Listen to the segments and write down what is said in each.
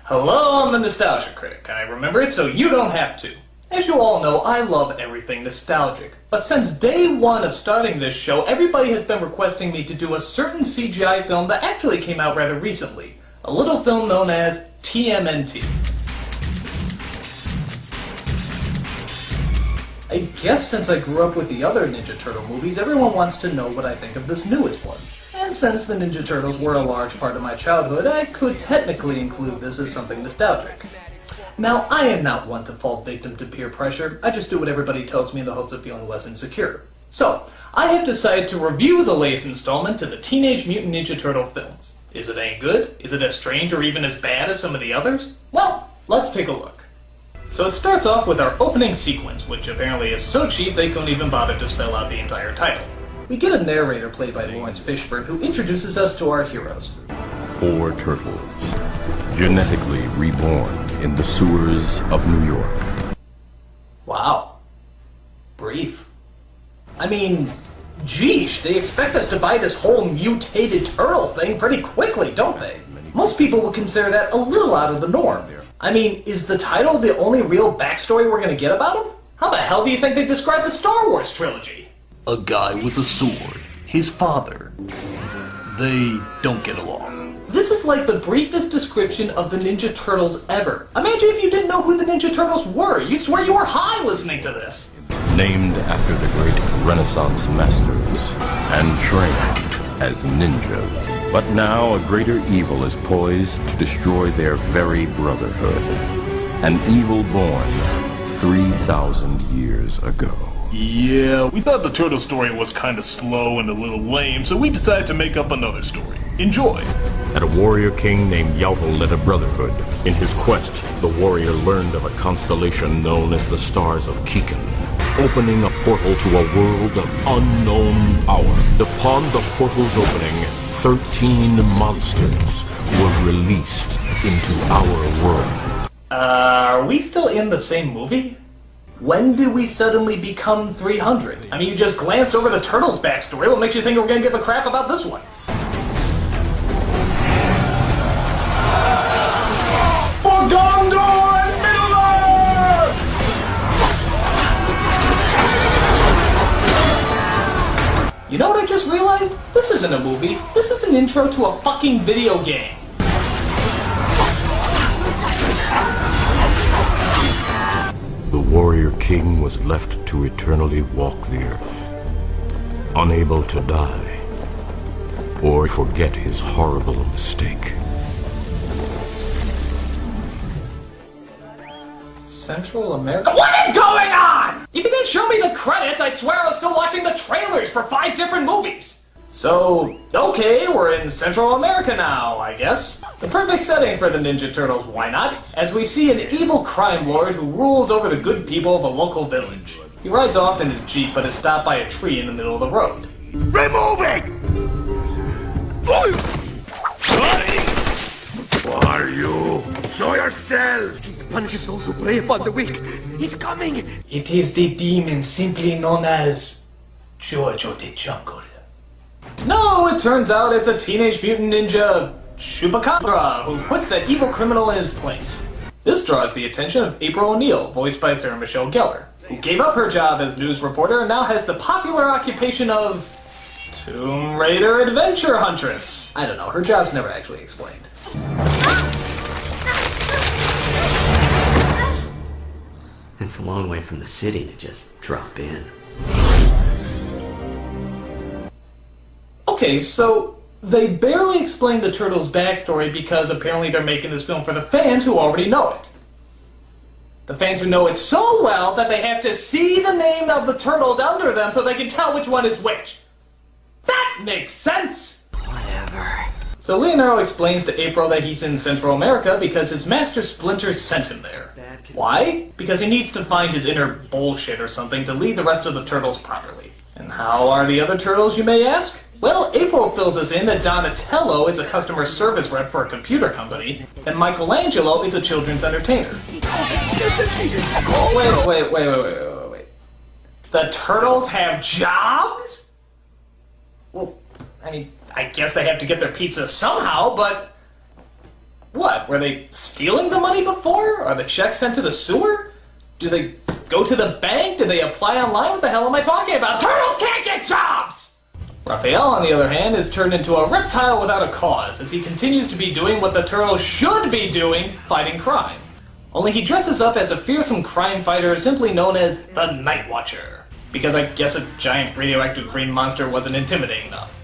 Hello, I'm the Nostalgia Critic. I remember it so you don't have to. As you all know, I love everything nostalgic. But since day one of starting this show, everybody has been requesting me to do a certain CGI film that actually came out rather recently. A little film known as TMNT. I guess since I grew up with the other Ninja Turtle movies, everyone wants to know what I think of this newest one. And since the Ninja Turtles were a large part of my childhood, I could technically include this as something nostalgic. Now, I am not one to fall victim to peer pressure. I just do what everybody tells me in the hopes of feeling less insecure. So, I have decided to review the latest installment to the Teenage Mutant Ninja Turtle films. Is it any good? Is it as strange or even as bad as some of the others? Well, let's take a look. So it starts off with our opening sequence, which apparently is so cheap they couldn't even bother to spell out the entire title. We get a narrator played by Lawrence Fishburne who introduces us to our heroes. 4 turtles, genetically reborn in the sewers of New York. Wow. Brief. I mean, geesh, they expect us to buy this whole mutated turtle thing pretty quickly, don't they? Most people would consider that a little out of the norm. I mean, is the title the only real backstory we're gonna get about him? How the hell do you think they describe the Star Wars trilogy? A guy with a sword, his father. They don't get along. This is like the briefest description of the Ninja Turtles ever. Imagine if you didn't know who the Ninja Turtles were. You'd swear you were high listening to this. Named after the great Renaissance masters and trained as ninjas. But now a greater evil is poised to destroy their very brotherhood. An evil born 3,000 years ago. Yeah, we thought the turtle story was kind of slow and a little lame, so we decided to make up another story. Enjoy! At a warrior king named Yaupal led a brotherhood. In his quest, the warrior learned of a constellation known as the Stars of Kikan, opening a portal to a world of unknown power. Upon the portal's opening, 13 monsters were released into our world. Are we still in the same movie? When did we suddenly become 300? I mean, you just glanced over the Turtles' backstory. What makes you think we're gonna give a crap about this one? For Gondor and Middle-earth! You know what I just realized? This isn't a movie. This is an intro to a fucking video game. The warrior king was left to eternally walk the earth, unable to die or forget his horrible mistake. Central America? What is going on?! If you didn't show me the credits, I'd swear I was still watching the trailers for 5 different movies! So, okay, we're in Central America now, I guess. The perfect setting for the Ninja Turtles, why not? As we see an evil crime lord who rules over the good people of a local village. He rides off in his Jeep but is stopped by a tree in the middle of the road. Remove it! Who are you? Show yourself! He punishes those who prey upon the weak. He's coming! It is the demon simply known as Giorgio the Jungle. No, it turns out it's a Teenage Mutant Ninja Chupacabra who puts that evil criminal in his place. This draws the attention of April O'Neil, voiced by Sarah Michelle Gellar, who gave up her job as news reporter and now has the popular occupation of Tomb Raider Adventure Huntress. I don't know, her job's never actually explained. It's a long way from the city to just drop in. Okay, so they barely explain the Turtles' backstory because apparently they're making this film for the fans who already know it. The fans who know it so well that they have to see the name of the Turtles under them so they can tell which one is which. That makes sense! Whatever. So Leonardo explains to April that he's in Central America because his master Splinter sent him there. Why? Because he needs to find his inner bullshit or something to lead the rest of the Turtles properly. And how are the other Turtles, you may ask? Well, April fills us in that Donatello is a customer service rep for a computer company, and Michelangelo is a children's entertainer. Wait. The Turtles have jobs? Well, I mean, I guess they have to get their pizza somehow, but What, were they stealing the money before? Are the checks sent to the sewer? Do they go to the bank? Do they apply online? What the hell am I talking about? Turtles can't get jobs! Raphael, on the other hand, is turned into a reptile without a cause, as he continues to be doing what the turtles should be doing, fighting crime. Only he dresses up as a fearsome crime fighter simply known as the Night Watcher, because I guess a giant radioactive green monster wasn't intimidating enough.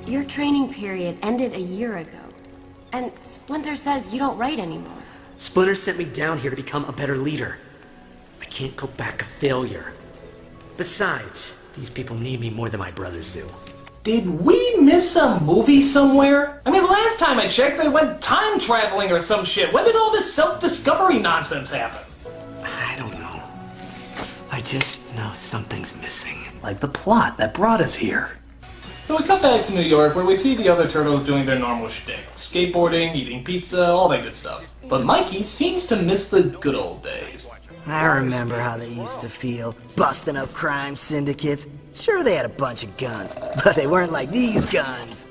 Your training period ended a year ago, and Splinter says you don't write anymore. Splinter sent me down here to become a better leader. I can't go back a failure. Besides, these people need me more than my brothers do. Did we miss a movie somewhere? I mean, last time I checked, they went time traveling or some shit. When did all this self-discovery nonsense happen? I don't know. I just know something's missing. Like the plot that brought us here. So we cut back to New York, where we see the other turtles doing their normal shtick. Skateboarding, eating pizza, all that good stuff. But Mikey seems to miss the good old days. I remember how they used to feel, busting up crime syndicates. Sure, they had a bunch of guns, but they weren't like these guns.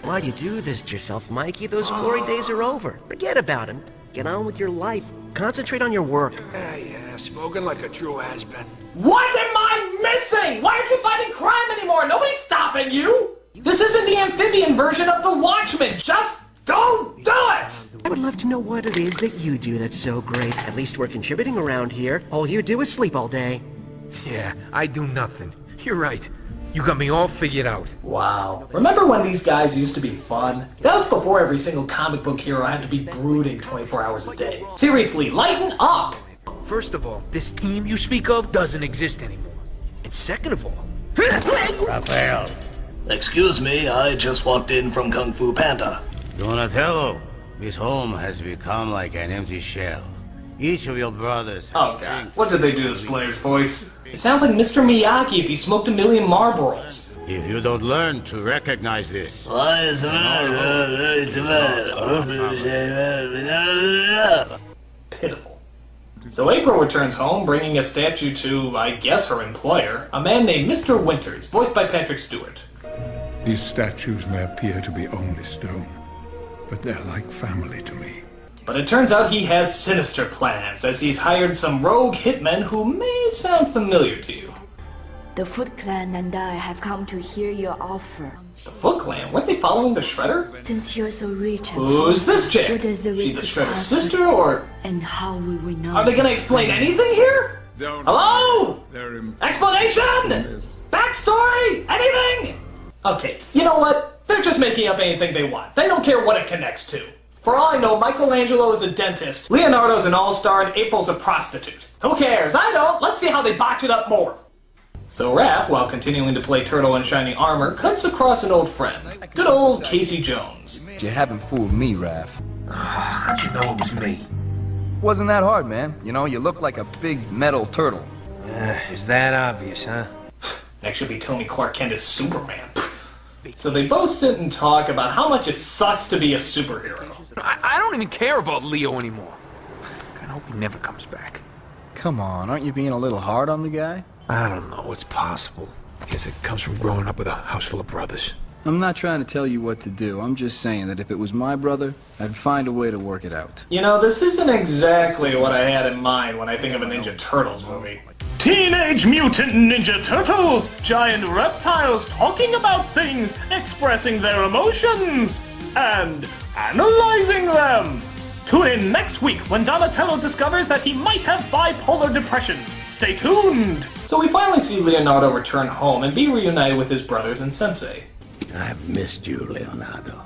Why'd you do this to yourself, Mikey? Those glory days are over. Forget about them. Get on with your life. Concentrate on your work. Yeah, spoken like a true has-been. What am I missing? Why aren't you fighting crime anymore? Nobody's stopping you! This isn't the amphibian version of The Watchmen. Just go do it! I would love to know what it is that you do that's so great. At least we're contributing around here. All you do is sleep all day. Yeah, I do nothing. You're right. You got me all figured out. Wow. Remember when these guys used to be fun? That was before every single comic book hero had to be brooding 24 hours a day. Seriously, lighten up! First of all, this team you speak of doesn't exist anymore. And second of all... Raphael. Excuse me, I just walked in from Kung Fu Panda. Donatello, this home has become like an empty shell. Each of your brothers... Oh god, what did they do to Splinter's voice? It sounds like Mr. Miyagi if he smoked a million Marlboros. If you don't learn to recognize this... Pitiful. So April returns home, bringing a statue to, I guess, her employer, a man named Mr. Winters, voiced by Patrick Stewart. These statues may appear to be only stone, but they're like family to me. But it turns out he has sinister plans, as he's hired some rogue hitmen who may sound familiar to you. The Foot Clan and I have come to hear your offer. The Foot Clan? Weren't they following the Shredder? Since you're so rich and who's this chick? what is the She the Shredder's sister, or...? And how will we know? Are they gonna explain anything here? Hello? Explanation? Backstory? Anything? Okay, you know what? They're just making up anything they want. They don't care what it connects to. For all I know, Michelangelo is a dentist, Leonardo's an all-star, and April's a prostitute. Who cares? I don't. Let's see how they botch it up more. So Raph, while continuing to play Turtle in shiny armor, comes across an old friend. Good old Casey Jones. You haven't fooled me, Raph. How'd you know it was me? Wasn't that hard, man. You know, you look like a big metal turtle. Is that obvious, huh? Next should be Tony Clark Kent as Superman. So they both sit and talk about how much it sucks to be a superhero. I don't even care about Leo anymore. I hope he never comes back. Come on, aren't you being a little hard on the guy? I don't know, it's possible. I guess it comes from growing up with a house full of brothers. I'm not trying to tell you what to do. I'm just saying that if it was my brother, I'd find a way to work it out. You know, this isn't exactly what I had in mind when I think of a Ninja Turtles movie. Teenage Mutant Ninja Turtles! Giant reptiles talking about things, expressing their emotions, and analyzing them! Tune in next week when Donatello discovers that he might have bipolar depression. Stay tuned! So we finally see Leonardo return home and be reunited with his brothers and Sensei. I've missed you, Leonardo.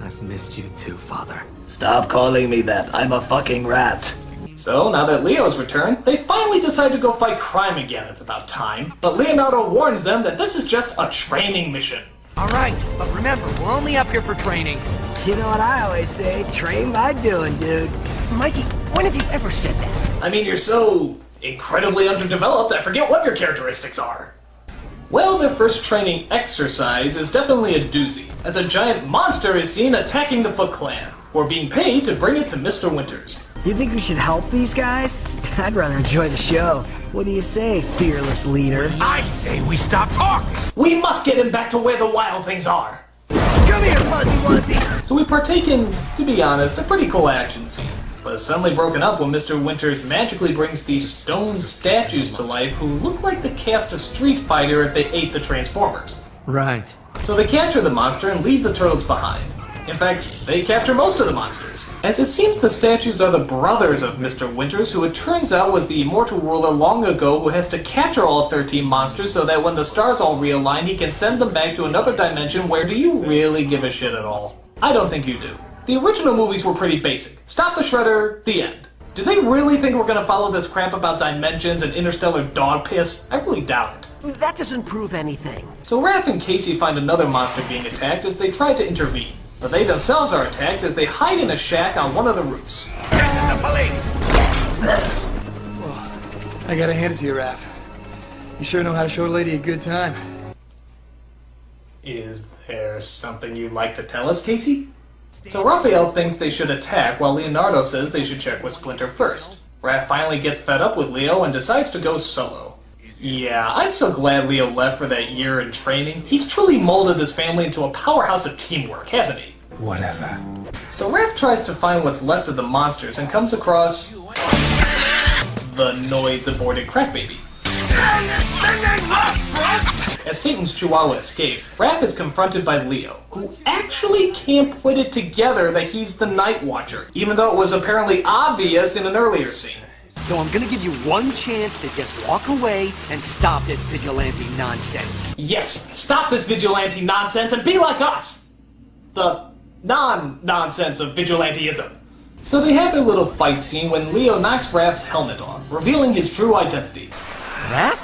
I've missed you too, Father. Stop calling me that. I'm a fucking rat. So, now that Leo's returned, they finally decide to go fight crime again. It's about time. But Leonardo warns them that this is just a training mission. Alright, but remember, we're only up here for training. You know what I always say, train by doing, dude. Mikey, when have you ever said that? I mean, you're so incredibly underdeveloped, I forget what your characteristics are. Well, their first training exercise is definitely a doozy, as a giant monster is seen attacking the Foot Clan, who are being paid to bring it to Mr. Winters. You think we should help these guys? I'd rather enjoy the show. What do you say, fearless leader? I say we stop talking! We must get him back to where the wild things are! Come here, Fuzzy Wuzzy! So we partake in, to be honest, a pretty cool action scene. But it's suddenly broken up when Mr. Winters magically brings these stone statues to life who look like the cast of Street Fighter if they ate the Transformers. Right. So they capture the monster and leave the turtles behind. In fact, they capture most of the monsters. As it seems the statues are the brothers of Mr. Winters, who it turns out was the immortal ruler long ago who has to capture all 13 monsters so that when the stars all realign, he can send them back to another dimension where do you really give a shit at all? I don't think you do. The original movies were pretty basic. Stop the Shredder, the end. Do they really think we're gonna follow this crap about dimensions and interstellar dog piss? I really doubt it. That doesn't prove anything. So Raph and Casey find another monster being attacked as they try to intervene. But they themselves are attacked as they hide in a shack on one of the roofs. The police! I gotta hand it to you, Raph. You sure know how to show a lady a good time. Is there something you'd like to tell us, Casey? So Raphael thinks they should attack, while Leonardo says they should check with Splinter first. Raph finally gets fed up with Leo and decides to go solo. Yeah, I'm so glad Leo left for that year in training. He's truly molded his family into a powerhouse of teamwork, hasn't he? Whatever. So Raph tries to find what's left of the monsters and comes across the Noid's aborted crack baby. As Satan's Chihuahua escapes, Raph is confronted by Leo, who actually can't put it together that he's the Night Watcher, even though it was apparently obvious in an earlier scene. So I'm gonna give you one chance to just walk away and stop this vigilante nonsense. Yes, stop this vigilante nonsense and be like us! The non-nonsense of vigilanteism. So they have their little fight scene when Leo knocks Raph's helmet off, revealing his true identity. Raph?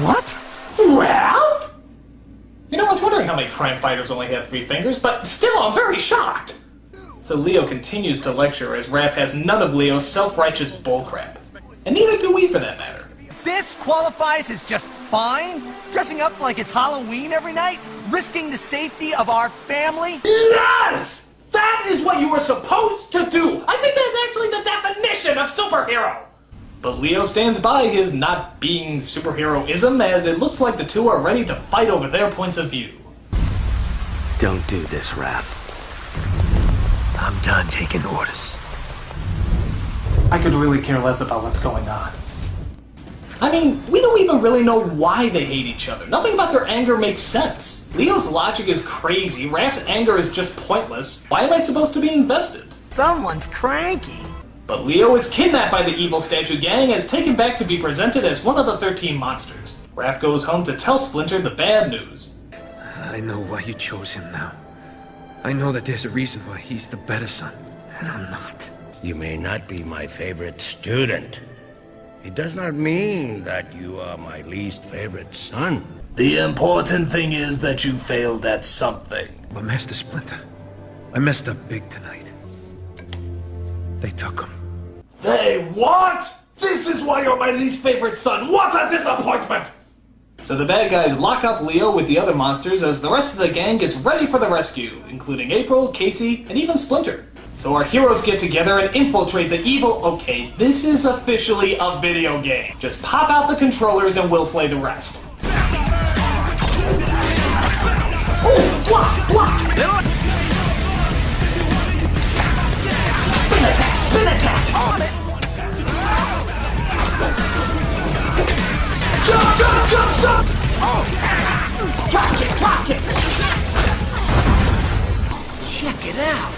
What? Raph? You know, I was wondering how many crime fighters only have 3 fingers, but still I'm very shocked! So Leo continues to lecture as Raph has none of Leo's self-righteous bullcrap. And neither do we for that matter. This qualifies as just fine? Dressing up like it's Halloween every night? Risking the safety of our family? Yes! That is what you were supposed to do! I think that's actually the definition of superhero! But Leo stands by his not being superheroism as it looks like the two are ready to fight over their points of view. Don't do this, Raph. I'm done taking orders. I could really care less about what's going on. I mean, we don't even really know why they hate each other. Nothing about their anger makes sense. Leo's logic is crazy, Raph's anger is just pointless. Why am I supposed to be invested? Someone's cranky. But Leo is kidnapped by the evil statue gang and is taken back to be presented as one of the 13 monsters. Raph goes home to tell Splinter the bad news. I know why you chose him now. I know that there's a reason why he's the better son, and I'm not. You may not be my favorite student. It does not mean that you are my least favorite son. The important thing is that you failed at something. But Master Splinter, I messed up big tonight. They took him. They what? This is why you're my least favorite son. What a disappointment! So the bad guys lock up Leo with the other monsters as the rest of the gang gets ready for the rescue, including April, Casey, and even Splinter. So our heroes get together and infiltrate the evil... Okay, this is officially a video game. Just pop out the controllers and we'll play the rest. Oh, block, block! Spin attack, spin attack! On it! Jump, jump, jump, jump! Oh! Drop kick, drop kick! Check it out.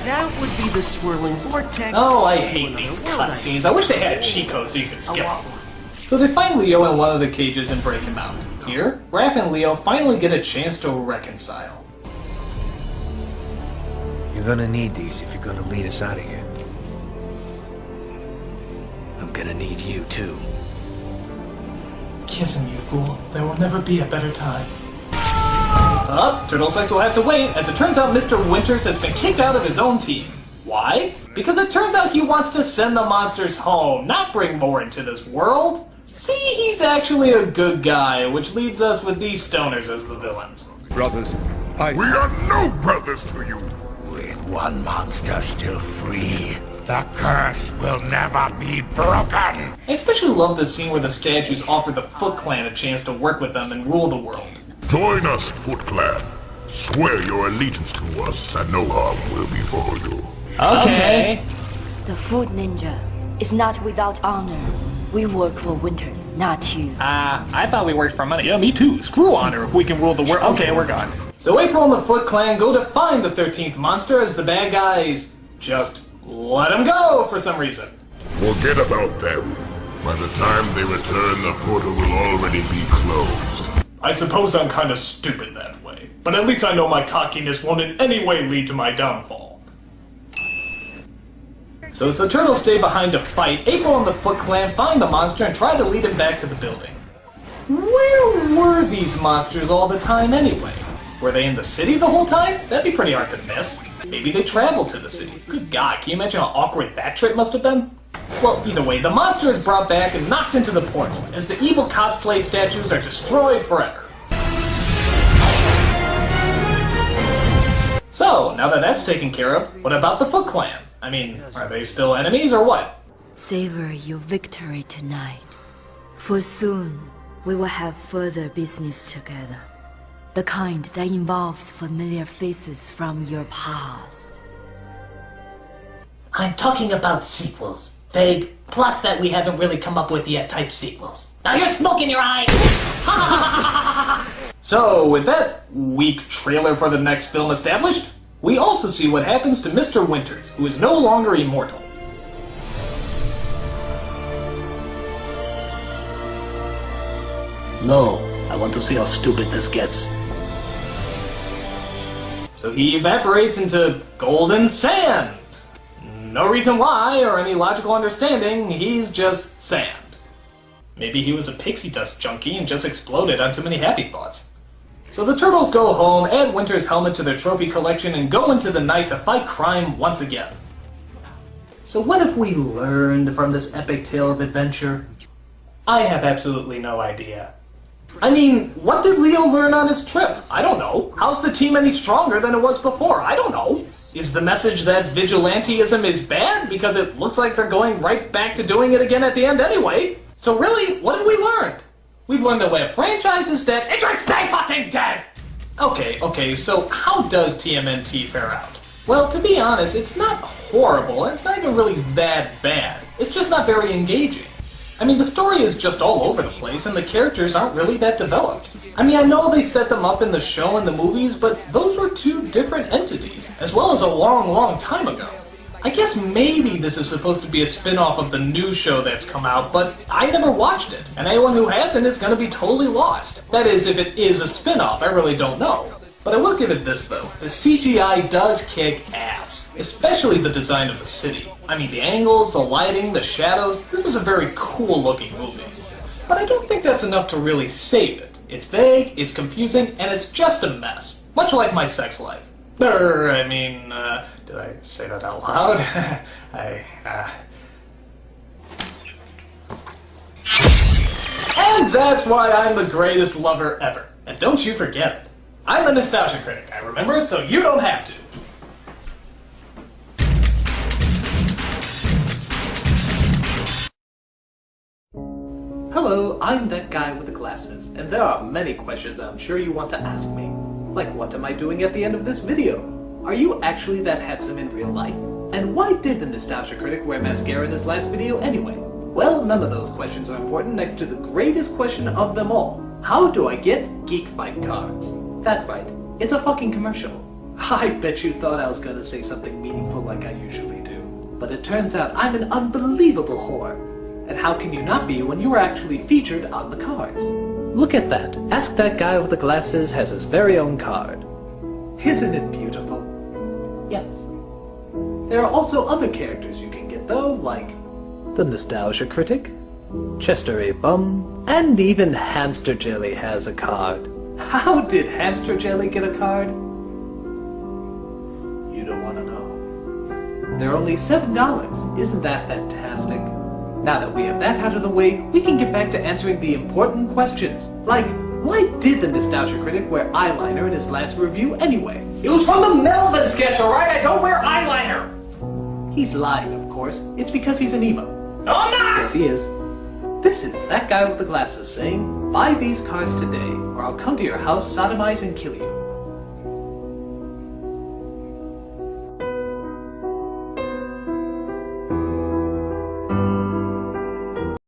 That would be the swirling vortex. Oh, I hate these cutscenes. I wish they had a cheat code so you could skip them. So they find Leo in one of the cages and break him out. Here, Raph and Leo finally get a chance to reconcile. You're gonna need these if you're gonna lead us out of here. I'm gonna need you, too. Kiss him, you fool. There will never be a better time. Turtle Sex will have to wait, as it turns out Mr. Winters has been kicked out of his own team. Why? Because it turns out he wants to send the monsters home, not bring more into this world. See, he's actually a good guy, which leaves us with these stoners as the villains. Brothers, We are no brothers to you! With one monster still free, the curse will never be broken! I especially love this scene where the statues offer the Foot Clan a chance to work with them and rule the world. Join us, Foot Clan. Swear your allegiance to us, and no harm will befall you. Okay. The food ninja is not without honor. We work for Winters, not you. I thought we worked for money. Yeah, me too. Screw honor if we can rule the world. Okay, we're gone. So April and the Foot Clan go to find the 13th monster as the bad guys just let him go for some reason. Forget about them. By the time they return, the portal will already be closed. I suppose I'm kind of stupid that way, but at least I know my cockiness won't in any way lead to my downfall. So as the turtles stay behind to fight, April and the Foot Clan find the monster and try to lead him back to the building. Where were these monsters all the time anyway? Were they in the city the whole time? That'd be pretty hard to miss. Maybe they traveled to the city. Good God, can you imagine how awkward that trip must have been? Well, either way, the monster is brought back and knocked into the portal, as the evil cosplay statues are destroyed forever. So, now that that's taken care of, what about the Foot Clan? I mean, are they still enemies or what? Savor your victory tonight. For soon, we will have further business together. The kind that involves familiar faces from your past. I'm talking about sequels. Vague, plots that we haven't really come up with yet type sequels. Now you're smoke in your eye! So, with that weak trailer for the next film established, we also see what happens to Mr. Winters, who is no longer immortal. No, I want to see how stupid this gets. So he evaporates into golden sand. No reason why, or any logical understanding, he's just sand. Maybe he was a pixie dust junkie and just exploded on too many happy thoughts. So the turtles go home, add Winter's helmet to their trophy collection, and go into the night to fight crime once again. So what have we learned from this epic tale of adventure? I have absolutely no idea. I mean, what did Leo learn on his trip? I don't know. How's the team any stronger than it was before? I don't know. Is the message that vigilantism is bad because it looks like they're going right back to doing it again at the end anyway? So really, what have we learned? We've learned that when a franchise is dead, it should stay fucking dead! Okay, so how does TMNT fare out? Well, to be honest, it's not horrible, and it's not even really that bad. It's just not very engaging. I mean, the story is just all over the place, and the characters aren't really that developed. I mean, I know they set them up in the show and the movies, but those were two different entities, as well as a long time ago. I guess maybe this is supposed to be a spin-off of the new show that's come out, but I never watched it, and anyone who hasn't is gonna be totally lost. That is, if it is a spin-off, I really don't know. But I will give it this, though. The CGI does kick ass, especially the design of the city. I mean, the angles, the lighting, the shadows, this is a very cool-looking movie. But I don't think that's enough to really save it. It's vague, it's confusing, and it's just a mess. Much like my sex life. Did I say that out loud? And that's why I'm the greatest lover ever. And don't you forget it. I'm a nostalgia critic. I remember it so you don't have to. Hello, I'm that guy with the glasses, and there are many questions that I'm sure you want to ask me. Like, what am I doing at the end of this video? Are you actually that handsome in real life? And why did the nostalgia critic wear mascara in his last video anyway? Well, none of those questions are important next to the greatest question of them all. How do I get Geek Fight cards? That's right, it's a fucking commercial. I bet you thought I was gonna say something meaningful like I usually do. But it turns out I'm an unbelievable whore. And how can you not be when you were actually featured on the cards? Look at that. Ask That Guy with the Glasses has his very own card. Isn't it beautiful? Yes. There are also other characters you can get though, like the Nostalgia Critic, Chester A. Bum, and even Hamster Jelly has a card. How did Hamster Jelly get a card? You don't want to know. They're only $7. Isn't that fantastic? Now that we have that out of the way, we can get back to answering the important questions. Like, why did the Nostalgia Critic wear eyeliner in his last review anyway? It was from the Melvin sketch, alright? I don't wear eyeliner! He's lying, of course. It's because he's an emo. No, I'm not! Yes, he is. This is That Guy with the Glasses saying, buy these cards today, or I'll come to your house, sodomize, and kill you.